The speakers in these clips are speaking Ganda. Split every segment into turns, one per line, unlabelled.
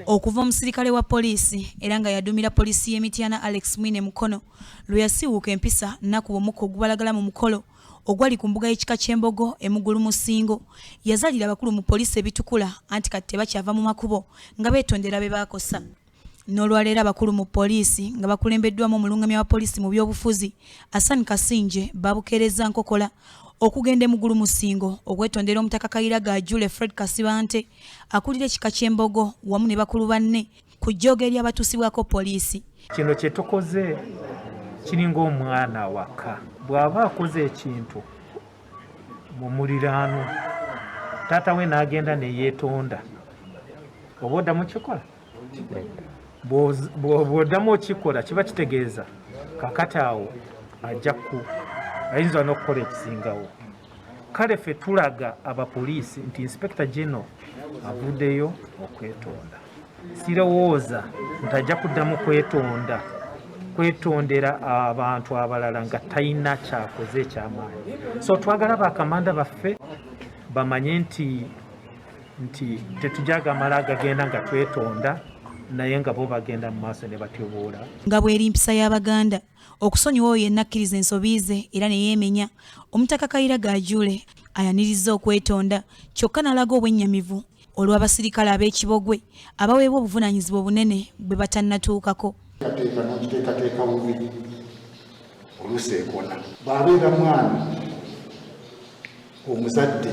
okuva omusirikale wa poliisi era nga yadumira poliisi y'Emityana Alex Mwine Mukono lwe yasiiwuuka empisa nnaku omukka ogubalagala mu mukolo ogwali ku mbuga y'ekika ky'Embogo Emugulu mu Ssingo yazalira abakulu mu poliisi ebitukula anti kati tebakyava mu makubo nga beetondera be baakosa. N'olwaleero abakulu mu poliisi nga bakulembeddwamu omulungamya wa poliisi mu by'obufuzi Hassan Kasinje babukeereza nkokola okugenda Emugulu mu Ssingo okwetondera Omutaka Kayiira Jule Fred Kasibante akulira ekika ky'Embogo wamu ne bakulu banne ku jjooga eri abatuusibwako poliisi.
Kino kye tukoze kiringa omwana waka bw'aba akoze ekintu mu muliraano taata we n'agenda ne yeetonda oba oddamu kikola bw'oddamu okikola kiba kitegeeza kakati awo ajja ayinza n'okukola ekisingawo. Kale ffe tulaga abapoliisi nti Inspector General avuddeyo okwetonda. Sirowooza nti ajja kuddamu kwetondera abantu abalala nga talina kyakoze ekyamaanyi. So twagala bakamanda baffe bamanye nti tetujaga mala gagenda nga twetonda naye nga bo bagenda mu maaso ne batyoboola.
Nga bw'eri empisa y'Abaganda okusonyiwa oyo yenna akkiriza ensobi ze era ne yeemenya, Omutaka Kayiira Jule ayaniriza okwetonda kyokka n'alaga obwennyamivu olw'abasirikale ab'ekibogwe abaweebwa obuvunaanyizibwa obunene bwe batannatuukako.
Kateeka n'okiteekateeka bubi oluusi ekona bw'abeera mwana omuzadde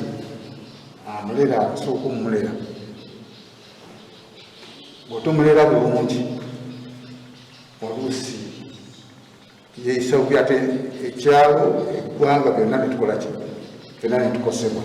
amulera asooka omulera bw'otomulera bulungi oluusi yeeyisa bubi ate ekyalo eggwanga byonna ne tukola ki ffenna ne tukosebwa.